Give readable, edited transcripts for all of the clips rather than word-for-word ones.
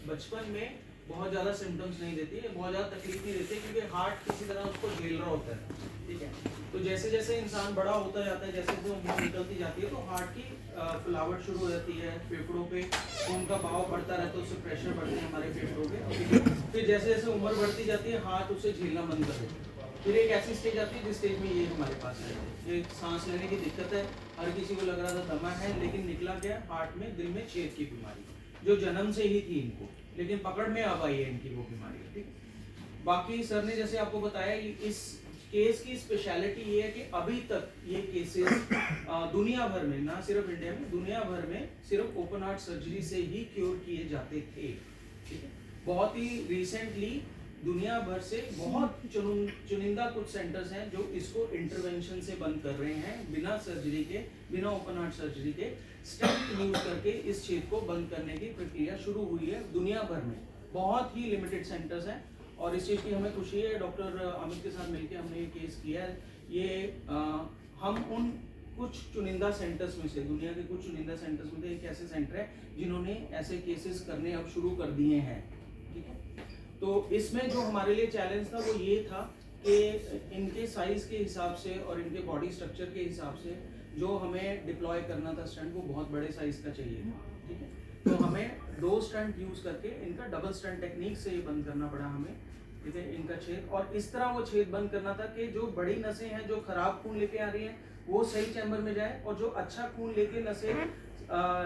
बचपन में बहुत ज़्यादा सिम्टम्स नहीं देती है, बहुत ज़्यादा तकलीफ नहीं देती है, क्योंकि हार्ट किसी तरह उसको झेल रहा होता है, ठीक है। तो जैसे जैसे इंसान बड़ा होता जाता है, जैसे जैसे उम्र निकलती जाती है, तो हार्ट की फुलावट शुरू हो जाती है, फेफड़ों पे खून का बहाव बढ़ता रहता है, उससे प्रेशर बढ़ते हैं हमारे फेफड़ों पे। फिर जैसे जैसे उम्र बढ़ती जाती है, हार्ट उसे झेलना बंद कर देते हैं। फिर एक ऐसी स्टेज आती है जिस स्टेज में ये हमारे पास है, ये सांस लेने की दिक्कत है। हर किसी को लग रहा था दमा है, लेकिन निकला क्या, हार्ट में दिल में छेद की बीमारी, जो जन्म से ही थी इनको, लेकिन पकड़ में अब आई है इनकी वो बीमारी, ठीक है। बाकी सर ने जैसे आपको बताया, इस केस की स्पेशलिटी ये है कि अभी तक ये केसेस दुनिया भर में, ना सिर्फ इंडिया में, दुनिया भर में सिर्फ ओपन हार्ट सर्जरी से ही क्योर किए जाते थे, ठीक है। बहुत ही रिसेंटली दुनिया भर से बहुत चुनिंदा कुछ सेंटर्स हैं जो इसको इंटरवेंशन से बंद कर रहे हैं, बिना सर्जरी के, बिना ओपन हार्ट सर्जरी के स्टेंट यूज करके इस छेद को बंद करने की प्रक्रिया शुरू हुई है दुनिया भर में। बहुत ही लिमिटेड सेंटर्स हैं और इस चीज़ की हमें खुशी है। डॉक्टर अमित के साथ मिलकर हमने ये केस किया है। ये हम उन कुछ चुनिंदा सेंटर्स में से, दुनिया के कुछ चुनिंदा सेंटर्स में से एक ऐसे सेंटर है जिन्होंने ऐसे केसेस करने अब शुरू कर दिए हैं, ठीक है। तो इसमें जो हमारे लिए चैलेंज था वो ये था कि इनके साइज के हिसाब से और इनके बॉडी स्ट्रक्चर के हिसाब से जो हमें डिप्लॉय करना था स्टंट, वो बहुत बड़े साइज का चाहिए था, ठीक है। तो हमें 2 स्टंट यूज करके इनका डबल स्टंट टेक्निक से ये बंद करना पड़ा हमें, ठीक है, इनका छेद। और इस तरह वो छेद बंद करना था कि जो बड़ी नसें हैं, जो खराब खून लेके आ रही हैं, वो सही चैम्बर में जाए, और जो अच्छा खून लेके नसें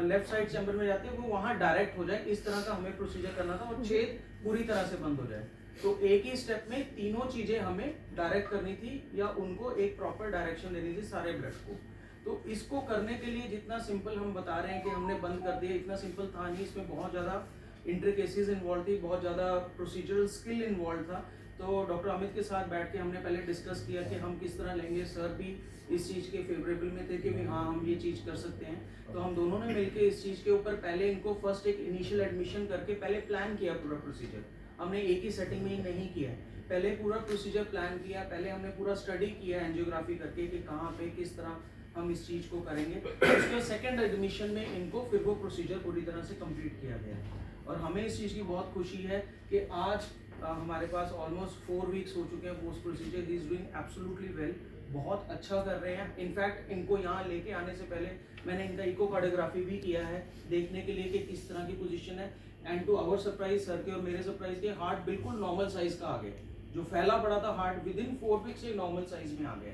लेफ्ट साइड चैम्बर में जाते हैं वो वहाँ डायरेक्ट हो जाए। इस तरह का हमें प्रोसीजर करना था और छेद पूरी तरह से बंद हो जाए। तो एक ही स्टेप में तीनों चीजें हमें डायरेक्ट करनी थी, या उनको एक प्रॉपर डायरेक्शन देनी थी सारे ब्लड को। तो इसको करने के लिए जितना सिंपल हम बता रहे हैं कि हमने बंद कर दिया, इतना सिंपल था नहीं। इसमें बहुत ज़्यादा इंट्रिकेसीज इन्वॉल्व थी, बहुत ज़्यादा प्रोसीजरल स्किल इन्वॉल्व था। तो डॉक्टर अमित के साथ बैठ के हमने पहले डिस्कस किया कि हम किस तरह लेंगे। सर भी इस चीज़ के फेवरेबल में थे कि भी हाँ हम ये चीज़ कर सकते हैं। तो हम दोनों ने मिलकर इस चीज़ के ऊपर पहले इनको फर्स्ट एक इनिशियल एडमिशन करके पहले प्लान किया पूरा प्रोसीजर। हमने एक ही सेटिंग में ही नहीं किया है, पहले पूरा प्रोसीजर प्लान किया, पहले हमने पूरा स्टडी किया एंजियोग्राफी करके कि कहाँ पे किस तरह हम इस चीज़ को करेंगे। उसके सेकेंड एडमिशन में इनको फिर वो प्रोसीजर पूरी तरह से कंप्लीट किया गया है। और हमें इस चीज़ की बहुत खुशी है कि आज हमारे पास ऑलमोस्ट 4 वीक्स हो चुके हैं post procedure. He is doing absolutely well, बहुत अच्छा कर रहे हैं। इनफैक्ट इनको यहाँ लेके आने से पहले मैंने इनका इकोकार्डियोग्राफी भी किया है, देखने के लिए कि किस तरह की पोजीशन है। And to our surprise, sir के और मेरे सरप्राइज के, हार्ट बिल्कुल नॉर्मल साइज का आ गया। जो फैला पड़ा था हार्ट विद इन 4 वीक्स से नॉर्मल साइज में आ गया।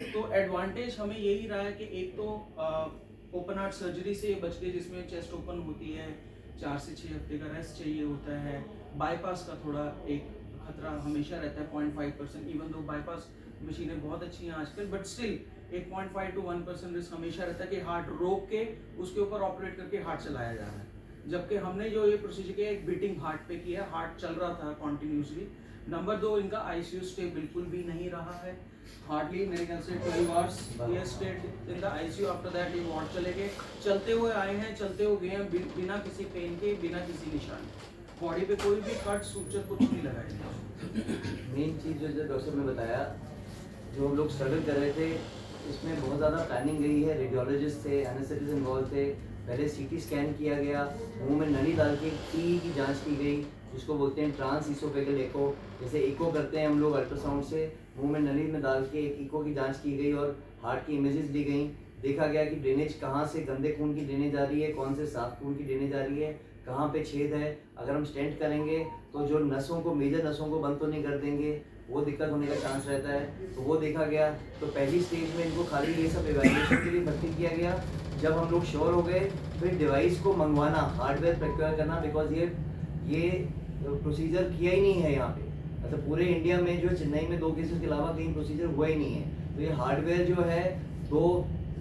तो एडवांटेज हमें यही रहा है कि एक तो ओपन हार्ट सर्जरी से बच के, जिसमें चेस्ट ओपन होती है, 4 से 6 हफ्ते का रेस्ट चाहिए होता है। बाईपास का थोड़ा एक खतरा हमेशा रहता है 0.5%, इवन दो बाईपास मशीनें बहुत अच्छी हैं आजकल, बट स्टिल 1.5 to 1% रिस्क हमेशा रहता है कि हार्ट रोक के उसके ऊपर ऑपरेट करके हार्ट चलाया जा रहा है। जबकि हमने जो ये प्रोसीजर किया, एक बीटिंग हार्ट पे किया, हार्ट चल रहा था कॉन्टिन्यूसली। नंबर 2, इनका आईसीयू स्टे बिल्कुल भी नहीं रहा है, हार्डली मेरे ख्याल से 12 आवर्स ये stayed in the ICU. After that ये वार्ड चले गए, चलते हुए आए हैं, चलते हुए गए हैं, बिना किसी पेन के, बिना किसी निशान, बॉडी पे कोई भी कट सूचर कुछ नहीं लगाया। मेन चीज़ जो डॉक्टर साहब ने बताया, जो हम लोग स्ट्रगल कर रहे थे, इसमें बहुत ज़्यादा प्लानिंग गई है। रेडियोलॉजिस्ट थे, एनेस्थेटिस्ट इन्वॉल्व थे, पहले सीटी स्कैन किया गया, मुंह में नली डाल के टी की जांच की गई, जिसको बोलते हैं ट्रांस इसोफेगल एको। जैसे इको करते हैं हम लोग अल्ट्रासाउंड से, मुंह में नली में डाल के एक इको की जांच की गई और हार्ट की इमेजेस ली गई। देखा गया कि ड्रेनेज कहाँ से गंदे खून की ड्रेनेज आ रही है, कौन से साफ खून की ड्रेनेज आ रही है, कहाँ पे छेद है। अगर हम स्टेंट करेंगे तो जो नसों को, मेजर नसों को बंद तो नहीं कर देंगे, वो दिक्कत होने का चांस रहता है। तो वो देखा गया। तो पहली स्टेज में इनको खाली ये सब इवैल्यूएशन के लिए भर्ती किया गया। जब हम लोग श्योर हो गए, फिर डिवाइस को मंगवाना, हार्डवेयर प्रोक्योर करना, बिकॉज ये प्रोसीजर किया ही नहीं है यहाँ पे। मतलब पूरे इंडिया में जो चेन्नई में 2 केसेस के अलावा कहीं प्रोसीजर हुआ ही नहीं है। तो ये हार्डवेयर जो है, 2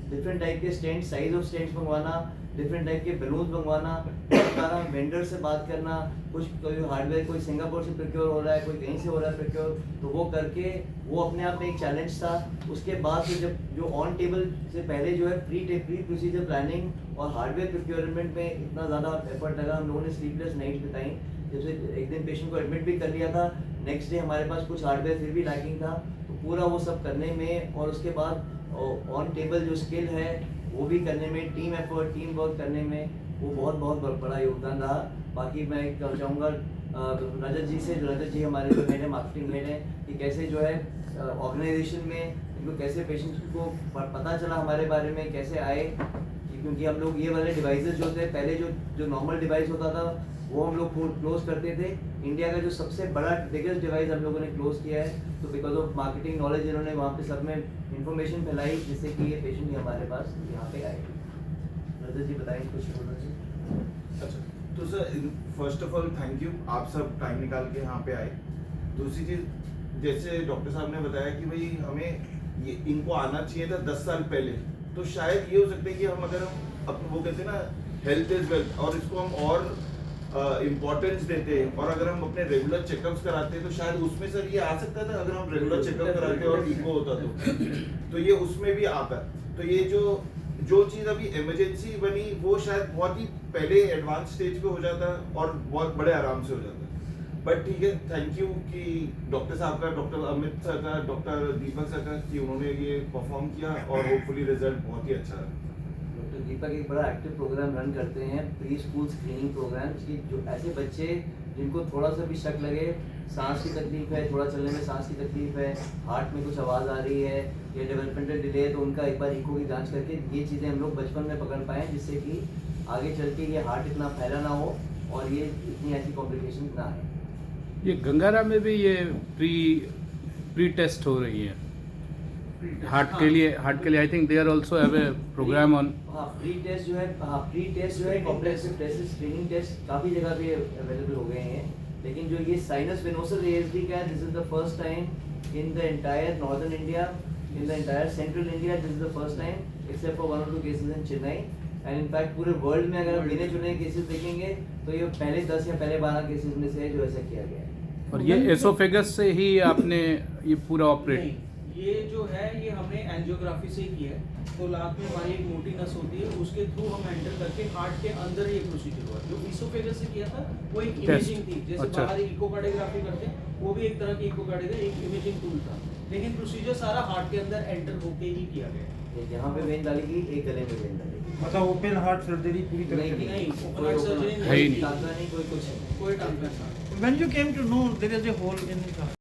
डिफरेंट टाइप के स्टेंट, साइज ऑफ स्टेंट्स मंगवाना, डिफरेंट टाइप के बलून्स मंगवाना, सारा वेंडर से बात करना, कुछ कोई हार्डवेयर कोई सिंगापुर से प्रोक्योर हो रहा है, कोई कहीं से हो रहा है प्रोक्योर, तो वो करके वो अपने आप में एक चैलेंज था। उसके बाद फिर जब जो ऑन टेबल से पहले जो है प्री प्रोसीजर प्लानिंग और हार्डवेयर प्रोक्योरमेंट में इतना ज़्यादा एफर्ट लगा, हम लोगों ने स्लीपलेस नाइट्स बिताई। जैसे एक दिन पेशेंट को एडमिट भी कर लिया था, नेक्स्ट डे हमारे पास कुछ हार्डवेयर फिर भी लैकिंग था। तो पूरा वो सब करने में और उसके बाद ऑन टेबल जो स्किल है वो भी करने में, टीम एफर्ट, टीम वर्क करने में, वो बहुत बड़ा योगदान रहा। बाकी मैं चाहूँगा रजत जी से, रजत जी हमारे जो हेड है, मार्केटिंग हेड है, कि कैसे जो है ऑर्गेनाइजेशन में इनको कैसे पेशेंट्स को पता चला हमारे बारे में, कैसे आए, क्योंकि हम लोग ये वाले डिवाइसेस जो थे पहले जो नॉर्मल डिवाइस होता था वो हम लोग क्लोज करते थे। इंडिया का जो सबसे बड़ा बिगेस्ट डिवाइस हम लोगों ने क्लोज किया है, तो बिकॉज ऑफ मार्केटिंग नॉलेज इन्होंने वहाँ पे सब में इंफॉर्मेशन फैलाई जिससे कि ये पेशेंट ही हमारे पास यहाँ पे आए। रजत जी बताएं कुछ बोलना चाहिए। अच्छा, तो sir first of all thank you, आप सब टाइम निकाल के यहाँ पे आए। दूसरी चीज़, जैसे डॉक्टर साहब ने बताया कि भाई हमें ये इनको आना चाहिए था 10 साल पहले, तो शायद ये हो सकता है कि हम अगर हम अपने वो कहते हैं ना हेल्थ इज वेल्थ, और इसको हम और इम्पोर्टेंस देते हैं और अगर हम अपने रेगुलर चेकअप्स कराते हैं तो शायद उसमें सर ये आ सकता था, अगर हम रेगुलर चेकअप कराते और इको होता तो ये उसमें भी आता। तो ये जो चीज़ अभी इमरजेंसी बनी वो शायद बहुत ही पहले एडवांस स्टेज पे हो जाता और बहुत बड़े आराम से हो जाता। बट ठीक है, थैंक यू कि डॉक्टर साहब का, डॉक्टर अमित सर का, डॉक्टर दीपक सर का, कि उन्होंने ये परफॉर्म किया और होपफुली रिजल्ट बहुत ही अच्छा रहा। डॉक्टर दीपक एक बड़ा एक्टिव प्रोग्राम रन करते हैं, प्री स्कूल स्क्रीनिंग प्रोग्राम, कि जो ऐसे बच्चे जिनको थोड़ा सा भी शक लगे, सांस की तकलीफ है, थोड़ा चलने में सांस की तकलीफ है, हार्ट में कुछ आवाज़ आ रही है या डेवलपमेंटल डिले है, तो उनका एक बार इको की जांच करके ये चीज़ें हम लोग बचपन में पकड़ पाएँ, जिससे कि आगे चल के ये हार्ट इतना फैला ना हो और ये इतनी ऐसी कॉम्प्लिकेशन ना आए। ये गंगारा में भी ये प्री टेस्ट हो रही है हार्ट के लिए I think they are also have a program on. हाँ, प्री टेस्ट जो है कॉम्प्लेक्सिव टेस्ट, स्क्रीनिंग टेस्ट काफ़ी जगह पे अवेलेबल हो गए हैं, लेकिन जो ये साइनस वेनोसस एएसडी का है, this is the first time in the entire northern India, in the entire central India, this is the first time except for 1 or 2 cases in Chennai, and in fact पूरे world में अगर हम गिने चुने cases देखेंगे तो ये पहले 10 या पहले 12 केसेस में से है जो ऐसा किया गया है। और ये एसोफेगस से ही आपने ये पूरा ऑपरेट? नहीं, ये जो है ये हमने एंजियोग्राफी से किया है, तो लास्ट में हमारी एक मोटी नस होती है, उसके थ्रू हम एंटर करके हार्ट के अंदर ये प्रोसीजर हुआ। जो इसोफेगस से किया था वो एक इमेजिंग थी, जैसे अच्छा। बाहर इकोकार्डियोग्राफी करते हैं वो भी एक तरह की इकोकार्डियोग्राफी, एक इमेजिंग टूल था, लेकिन प्रोसीजर सारा हार्ट के अंदर एंटर होके ही किया गया। एक यहाँ पे वेन डालेगी, एक गले में वेन डालेगी। मतलब ओपन हार्ट सर्जरी पूरी तरह से नहीं, कोई ओपन हार्ट open- सर्जरी है ही नहीं। टांका नहीं, कोई कुछ नहीं। कोई टांका नहीं। When you came to know there is a hole in the